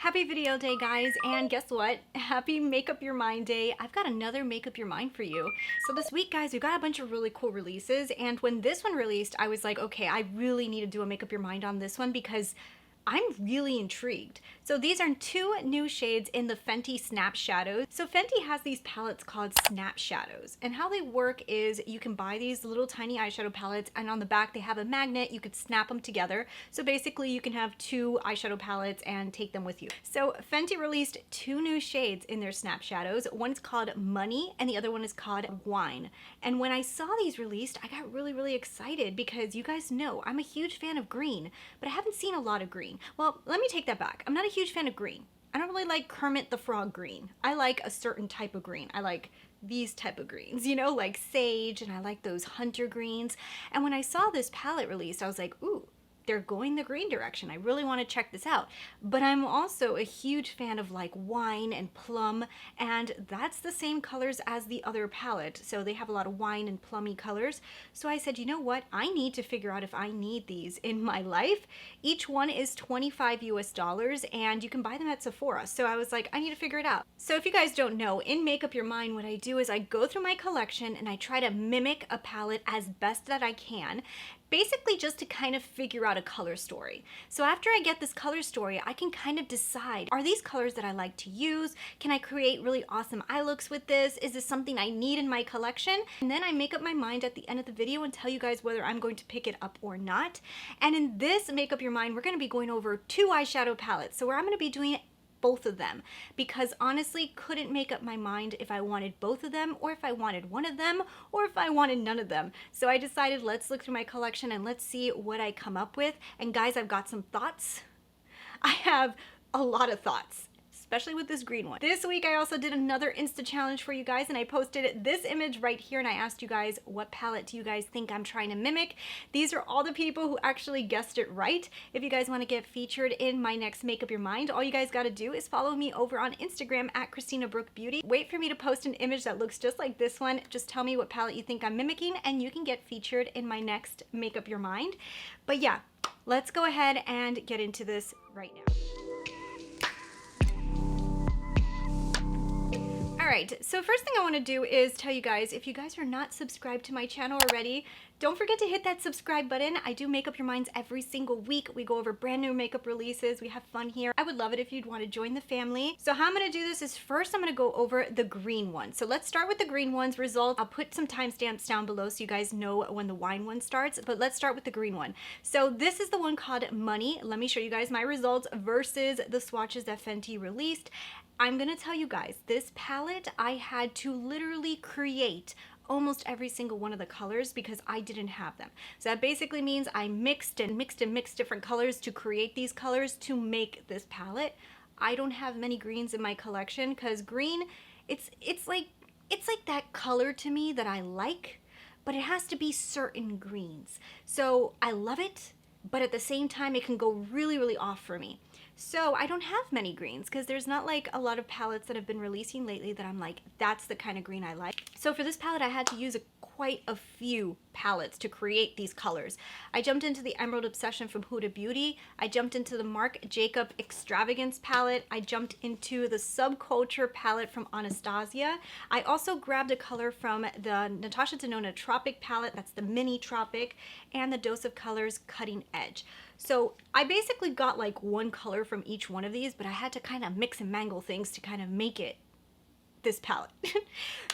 Happy video day, guys, and guess what? Happy Make Up Your Mind Day. I've got another Make Up Your Mind for you. So this week, guys, we've got a bunch of really cool releases, and when this one released, I was like, okay, I really need to do a Make Up Your Mind on this one because I'm really intrigued. So these are two new shades in the Fenty Snap Shadows. So Fenty has these palettes called Snap Shadows, and how they work is you can buy these little tiny eyeshadow palettes, and on the back they have a magnet. You could snap them together. So basically you can have two eyeshadow palettes and take them with you. So Fenty released two new shades in their Snap Shadows. One's called Money and the other one is called Wine. And when I saw these released, I got really excited because you guys know I'm a huge fan of green, but I haven't seen a lot of green. Well, let me take that back. I'm not a huge fan of green. I don't really like Kermit the Frog green. I like a certain type of green. I like these type of greens, you know, like sage, and I like those hunter greens. And when I saw this palette released, I was like, ooh, they're going the green direction. I really want to check this out. But I'm also a huge fan of like wine and plum, and that's the same colors as the other palette. So they have a lot of wine and plummy colors. So I said, you know what? I need to figure out if I need these in my life. Each one is $25 US, and you can buy them at Sephora. So I was like, I need to figure it out. So if you guys don't know, in Make Up Your Mind, what I do is I go through my collection and I try to mimic a palette as best that I can, basically just to kind of figure out a color story. So after I get this color story, I can kind of decide, are these colors that I like to use? Can I create really awesome eye looks with this? Is this something I need in my collection? And then I make up my mind at the end of the video and tell you guys whether I'm going to pick it up or not. And in this Make Up Your Mind, we're going to be going over two eyeshadow palettes. So where I'm going to be doing both of them, because honestly couldn't make up my mind if I wanted both of them or if I wanted one of them or if I wanted none of them. So I decided, let's look through my collection and let's see what I come up with. And guys, I've got some thoughts. I have a lot of thoughts, especially with this green one. This week I also did another Insta challenge for you guys, and I posted this image right here and I asked you guys, what palette do you guys think I'm trying to mimic? These are all the people who actually guessed it right. If you guys want to get featured in my next Make Up Your Mind, all you guys got to do is follow me over on Instagram at Christina Brooke Beauty. Wait for me to post an image that looks just like this one. Just tell me what palette you think I'm mimicking and you can get featured in my next Make Up Your Mind. But yeah, let's go ahead and get into this right now. Alright, so first thing I want to do is tell you guys, if you guys are not subscribed to my channel already, don't forget to hit that subscribe button. I do Make Up Your Minds every single week. We go over brand new makeup releases. We have fun here. I would love it if you'd want to join the family. So how I'm going to do this is first I'm going to go over the green one. So let's start with the green one's result. I'll put some timestamps down below so you guys know when the wine one starts, but let's start with the green one. So this is the one called Money. Let me show you guys my results versus the swatches that Fenty released. I'm gonna tell you guys, this palette, I had to literally create almost every single one of the colors because I didn't have them. So that basically means I mixed different colors to create these colors to make this palette. I don't have many greens in my collection because green, it's like that color to me that I like, but it has to be certain greens. So I love it, but at the same time it can go really off for me. So I don't have many greens because there's not like a lot of palettes that have been releasing lately that I'm like, that's the kind of green I like. So for this palette I had to use quite a few palettes to create these colors. I jumped into the Emerald Obsession from Huda Beauty. I jumped into the Marc Jacob Extravagance palette. I jumped into the Subculture palette from Anastasia. I also grabbed a color from the Natasha Denona Tropic palette, that's the Mini Tropic, and the Dose of Colors Cutting Edge. So I basically got like one color from each one of these, but I had to kind of mix and mangle things to kind of make it this palette.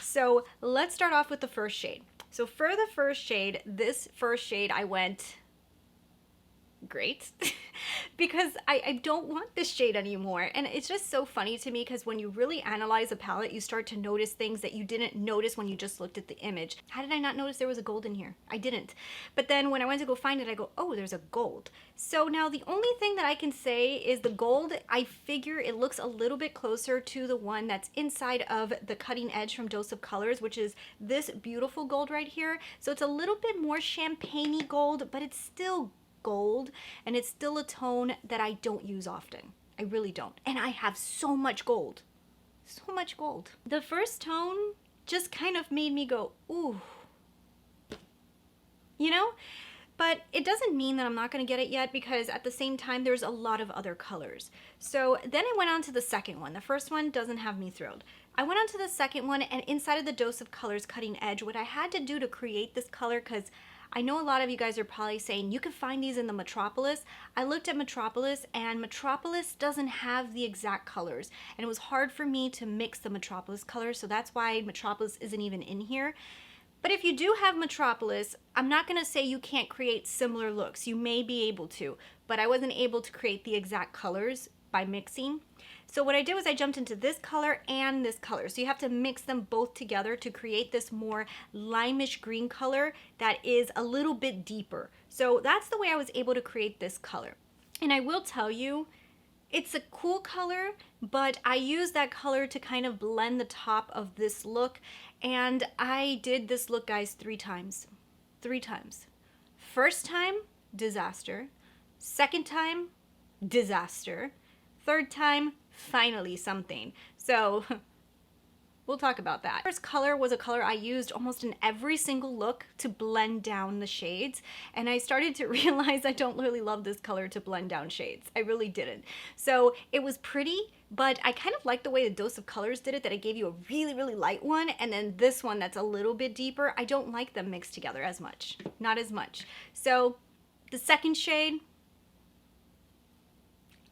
So let's start off with the first shade. So for the first shade, I went great because I don't want this shade anymore. And it's just so funny to me because when you really analyze a palette, you start to notice things that you didn't notice when you just looked at the image. How did I not notice there was a gold in here? I didn't. But then when I went to go find it, I go, oh, there's a gold. So now the only thing that I can say is the gold, I figure it looks a little bit closer to the one that's inside of the Cutting Edge from Dose of Colors, which is this beautiful gold right here. So it's a little bit more champagne-y gold, but it's still gold, and it's still a tone that I don't use often. I really don't. And I have so much gold. So much gold. The first tone just kind of made me go, ooh. You know? But it doesn't mean that I'm not going to get it yet, because at the same time, there's a lot of other colors. So then I went on to the second one. The first one doesn't have me thrilled. I went on to the second one, and inside of the Dose of Colors Cutting Edge, what I had to do to create this color, because I know a lot of you guys are probably saying you can find these in the Metropolis. I looked at Metropolis, and Metropolis doesn't have the exact colors, and it was hard for me to mix the Metropolis colors, so that's why Metropolis isn't even in here. But if you do have Metropolis, I'm not going to say you can't create similar looks. You may be able to, but I wasn't able to create the exact colors by mixing. So what I did was I jumped into this color and this color. So you have to mix them both together to create this more limeish green color that is a little bit deeper. So that's the way I was able to create this color. And I will tell you, it's a cool color, but I used that color to kind of blend the top of this look. And I did this look, guys, 3 times. 3 times. First time, disaster. Second time, disaster. Third time, finally something. So we'll talk about that. First color was a color I used almost in every single look to blend down the shades, and I started to realize I don't really love this color to blend down shades. I really didn't. So it was pretty, but I kind of like the way the Dose of Colors did it, that I gave you a really, really light one, and then this one that's a little bit deeper. I don't like them mixed together as much. Not as much. So the second shade,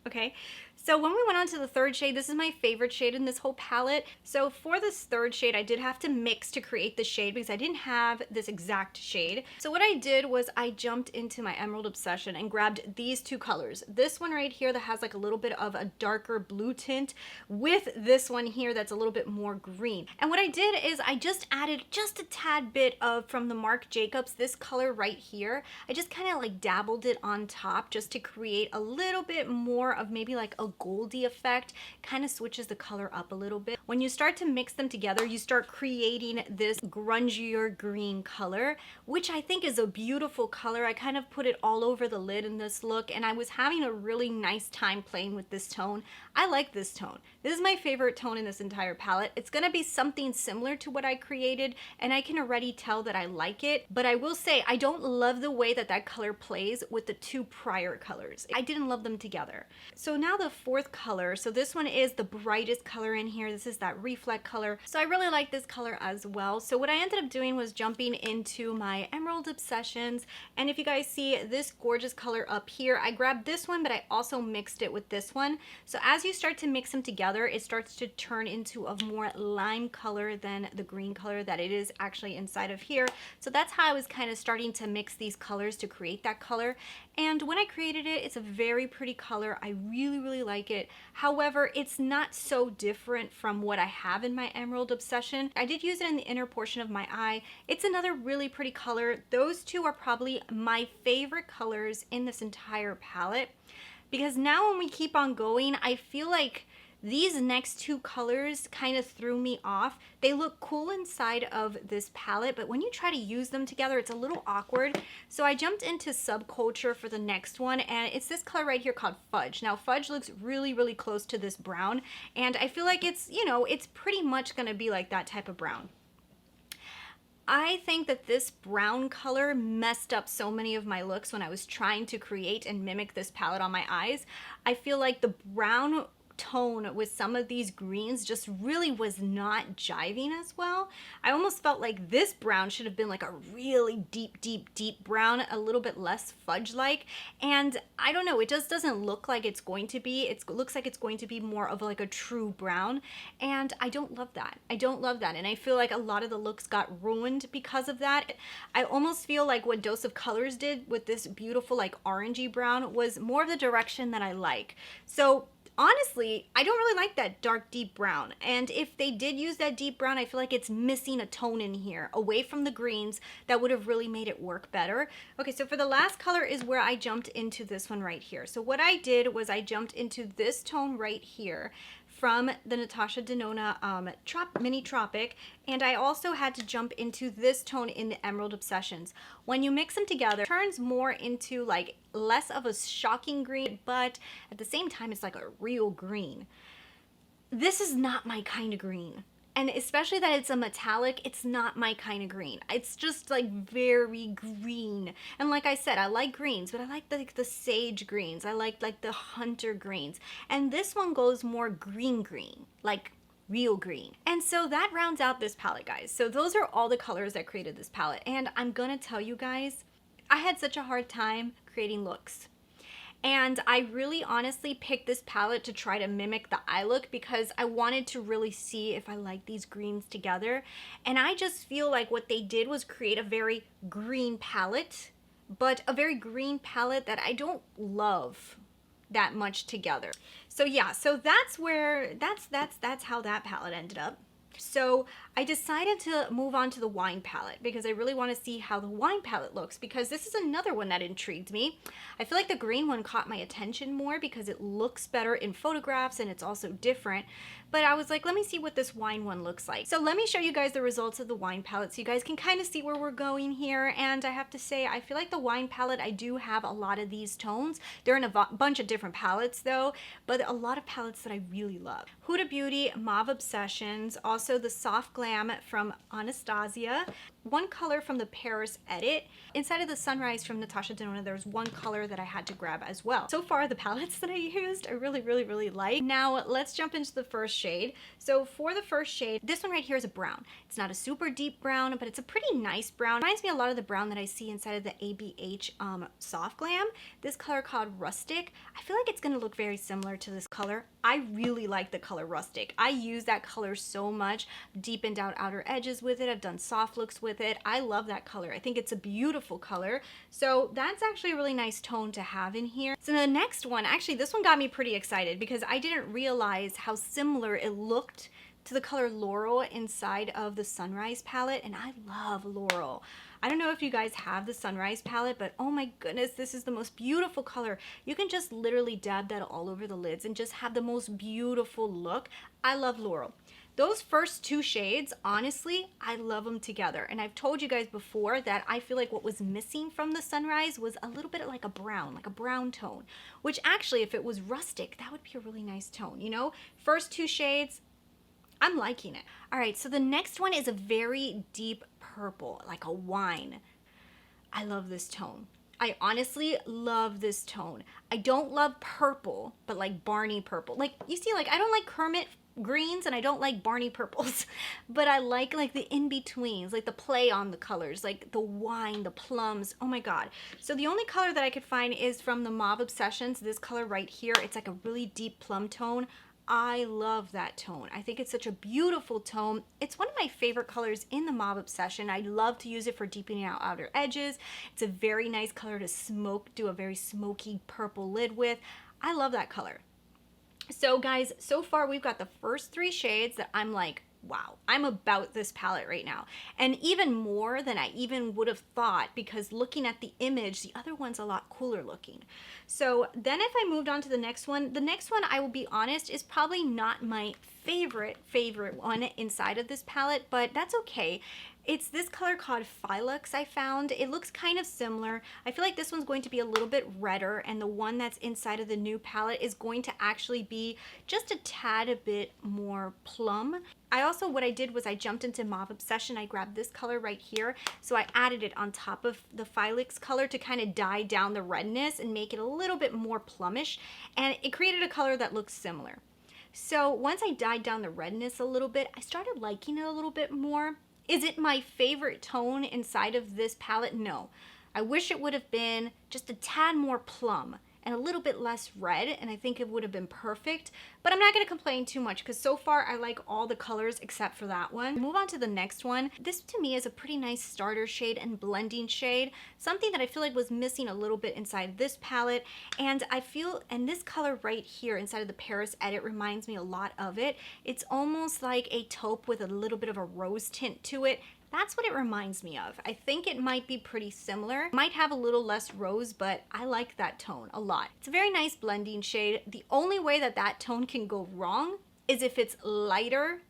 okay. So when we went on to the third shade, this is my favorite shade in this whole palette. So for this third shade, I did have to mix to create the shade because I didn't have this exact shade. So what I did was I jumped into my Emerald Obsession and grabbed these 2 colors. This one right here that has like a little bit of a darker blue tint with this one here that's a little bit more green. And what I did is I just added just a tad bit of, from the Marc Jacobs, this color right here. I just kind of like dabbled it on top just to create a little bit more of maybe like a goldy effect. Kind of switches the color up a little bit. When you start to mix them together, you start creating this grungier green color, which I think is a beautiful color. I kind of put it all over the lid in this look, and I was having a really nice time playing with this tone. I like this tone. This is my favorite tone in this entire palette. It's gonna be something similar to what I created, and I can already tell that I like it, but I will say I don't love the way that that color plays with the 2 prior colors. I didn't love them together. So now the 4th color, so this one is the brightest color in here. This is that Reflect color. So I really like this color as well. So what I ended up doing was jumping into my Emerald Obsessions, and if you guys see this gorgeous color up here, I grabbed this one, but I also mixed it with this one. So as you start to mix them together, it starts to turn into a more lime color than the green color that it is actually inside of here. So that's how I was kind of starting to mix these colors to create that color. And when I created it, it's a very pretty color. I really, really like it. However, it's not so different from what I have in my Emerald Obsession. I did use it in the inner portion of my eye. It's another really pretty color. Those 2 are probably my favorite colors in this entire palette, because now when we keep on going, I feel like these next 2 colors kind of threw me off. They look cool inside of this palette, but when you try to use them together, it's a little awkward. So I jumped into Subculture for the next one, and it's this color right here called Fudge. Now Fudge looks really, really close to this brown, and I feel like it's, you know, it's pretty much gonna be like that type of brown. I think that this brown color messed up so many of my looks when I was trying to create and mimic this palette on my eyes. I feel like the brown tone with some of these greens just really was not jiving as well. I almost felt like this brown should have been like a really deep, deep, deep brown, a little bit less fudge-like. And I don't know, it just doesn't look like it's going to be. It looks like it's going to be more of like a true brown. And I don't love that. I don't love that. And I feel like a lot of the looks got ruined because of that. I almost feel like what Dose of Colors did with this beautiful like orangey brown was more of the direction that I like. So honestly, I don't really like that dark deep brown, and if they did use that deep brown, I feel like it's missing a tone in here away from the greens that would have really made it work better. Okay, so for the last color is where I jumped into this one right here. So what I did was I jumped into this tone right here from the Natasha Denona Mini Tropic, and I also had to jump into this tone in the Emerald Obsessions. When you mix them together, it turns more into like less of a shocking green, but at the same time, it's like a real green. This is not my kind of green. And especially that it's a metallic, it's not my kind of green. It's just like very green. And like I said, I like greens, but I like the sage greens. I like the hunter greens. And this one goes more green, like real green. And so that rounds out this palette, guys. So those are all the colors that created this palette. And I'm gonna tell you guys, I had such a hard time creating looks. And I really honestly picked this palette to try to mimic the eye look because I wanted to really see if I like these greens together. And I just feel like what they did was create a very green palette, but a very green palette that I don't love that much together. So yeah, so that's how that palette ended up. So I decided to move on to the wine palette because I really want to see how the wine palette looks, because this is another one that intrigued me. I feel like the green one caught my attention more because it looks better in photographs and it's also different. But I was like, let me see what this wine one looks like. So let me show you guys the results of the wine palette so you guys can kind of see where we're going here. And I have to say, I feel like the wine palette, I do have a lot of these tones. They're in a bunch of different palettes though, but a lot of palettes that I really love. Huda Beauty Mauve Obsessions, also the Soft Glam from Anastasia, one color from the Paris Edit. Inside of the Sunrise from Natasha Denona, there's one color that I had to grab as well. So far, the palettes that I used, I really like. Now, let's jump into the first shade. So for the first shade, this one right here is a brown. It's not a super deep brown, but it's a pretty nice brown. It reminds me a lot of the brown that I see inside of the ABH Soft Glam. This color called Rustic. I feel like it's gonna look very similar to this color. I really like the color Rustic. I use that color so much, deepened out outer edges with it. I've done soft looks with it. I love that color. I think it's a beautiful color. So that's actually a really nice tone to have in here. So the next one, actually this one got me pretty excited because I didn't realize how similar it looked to the color Laurel inside of the Sunrise palette, and I love Laurel. I don't know if you guys have the Sunrise palette, but oh my goodness, this is the most beautiful color. You can just literally dab that all over the lids and just have the most beautiful look. I love Laurel. Those first two shades, honestly, I love them together. And I've told you guys before that I feel like what was missing from the Sunrise was a little bit like a brown tone, which actually, if it was rustic, that would be a really nice tone, you know? First two shades, I'm liking it. All right, so the next one is a very deep purple, like a wine. I love this tone. I honestly love this tone. I don't love purple, but like Barney purple. Like, you see, like, I don't like Kermit greens and I don't like Barney purples, but I like the in-betweens, like the play on the colors, like the wine, the plums. Oh my God. So the only color that I could find is from the Mauve Obsessions, this color right here. It's like a really deep plum tone. I love that tone. I think it's such a beautiful tone. It's one of my favorite colors in the Mauve Obsession. I love to use it for deepening out outer edges. It's a very nice color to do a very smoky purple lid with. I love that color. So guys, so far we've got the first three shades that I'm like, wow, I'm about this palette right now. And even more than I even would have thought, because looking at the image, the other one's a lot cooler looking. So then if I moved on to the next one, I will be honest, is probably not my favorite one inside of this palette, but that's okay. It's this color called Phylux I found. It looks kind of similar. I feel like this one's going to be a little bit redder, and the one that's inside of the new palette is going to actually be just a tad a bit more plum. What I did was I jumped into Mauve Obsession. I grabbed this color right here, so I added it on top of the Phylux color to kind of dye down the redness and make it a little bit more plumish, and it created a color that looks similar. So once I dyed down the redness a little bit, I started liking it a little bit more. Is it my favorite tone inside of this palette? No. I wish it would have been just a tad more plum and a little bit less red, and I think it would have been perfect. But I'm not going to complain too much because so far I like all the colors except for that one. Move on to the next one. This to me is a pretty nice starter shade and blending shade. Something that I feel like was missing a little bit inside this palette. And this color right here inside of the Paris Edit reminds me a lot of it. It's almost like a taupe with a little bit of a rose tint to it. That's what it reminds me of. I think it might be pretty similar. Might have a little less rose, but I like that tone a lot. It's a very nice blending shade. The only way that that tone can go wrong is if it's lighter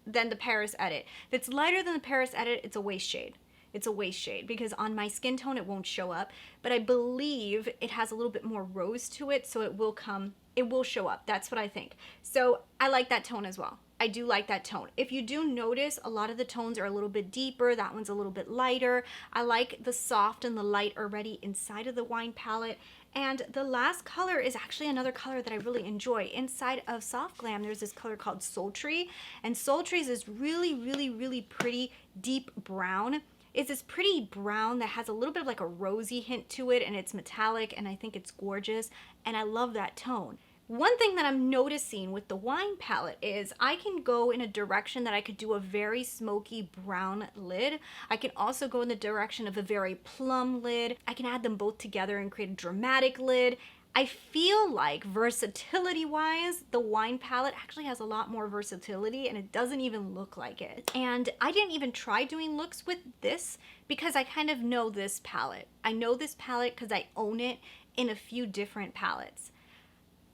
than the Paris Edit. If it's lighter than the Paris Edit, it's a waist shade. It's a waist shade because on my skin tone it won't show up, but I believe it has a little bit more rose to it, so it will come It will show up. That's what I think. So I like that tone as well. I do like that tone. If you do notice, a lot of the tones are a little bit deeper. That one's a little bit lighter. I like the soft and the light already inside of the wine palette. And the last color is actually another color that I really enjoy. Inside of Soft Glam, there's this color called Sultry. And Sultry is this really, really, really pretty deep brown. It's this pretty brown that has a little bit of like a rosy hint to it, and it's metallic, and I think it's gorgeous, and I love that tone. One thing that I'm noticing with the wine palette is I can go in a direction that I could do a very smoky brown lid. I can also go in the direction of a very plum lid. I can add them both together and create a dramatic lid. I feel like versatility-wise, the wine palette actually has a lot more versatility, and it doesn't even look like it. And I didn't even try doing looks with this because I kind of know this palette. I know this palette because I own it in a few different palettes.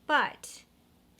But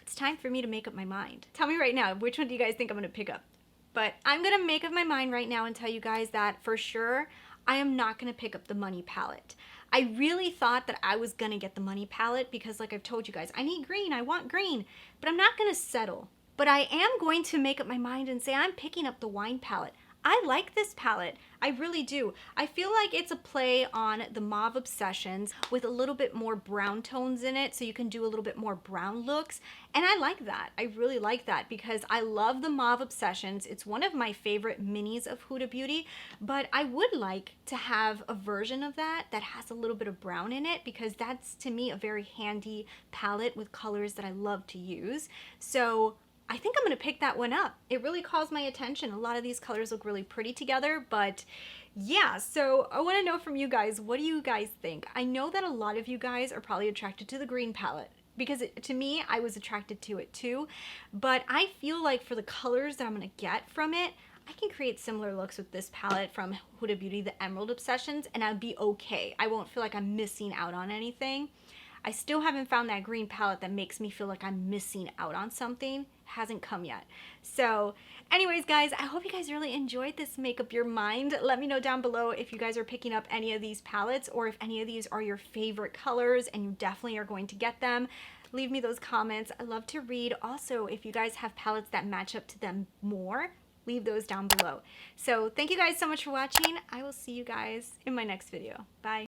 it's time for me to make up my mind. Tell me right now, which one do you guys think I'm gonna pick up? But I'm gonna make up my mind right now and tell you guys that for sure, I am not gonna pick up the Money palette. I really thought that I was gonna get the Money palette because like I've told you guys, I need green, I want green, but I'm not gonna settle. But I am going to make up my mind and say I'm picking up the wine palette. I like this palette. I really do. I feel like it's a play on the Mauve Obsessions with a little bit more brown tones in it, so you can do a little bit more brown looks. And I like that. I really like that because I love the Mauve Obsessions. It's one of my favorite minis of Huda Beauty, but I would like to have a version of that that has a little bit of brown in it because that's, to me, a very handy palette with colors that I love to use. So I think I'm going to pick that one up. It really calls my attention. A lot of these colors look really pretty together, but yeah, so I want to know from you guys, what do you guys think? I know that a lot of you guys are probably attracted to the green palette because to me, I was attracted to it too, but I feel like for the colors that I'm going to get from it, I can create similar looks with this palette from Huda Beauty, the Emerald Obsessions, and I'd be okay. I won't feel like I'm missing out on anything. I still haven't found that green palette that makes me feel like I'm missing out on something. It hasn't come yet. So anyways, guys, I hope you guys really enjoyed this Make Up Your Mind. Let me know down below if you guys are picking up any of these palettes or if any of these are your favorite colors and you definitely are going to get them. Leave me those comments. I love to read. Also, if you guys have palettes that match up to them more, leave those down below. So thank you guys so much for watching. I will see you guys in my next video. Bye.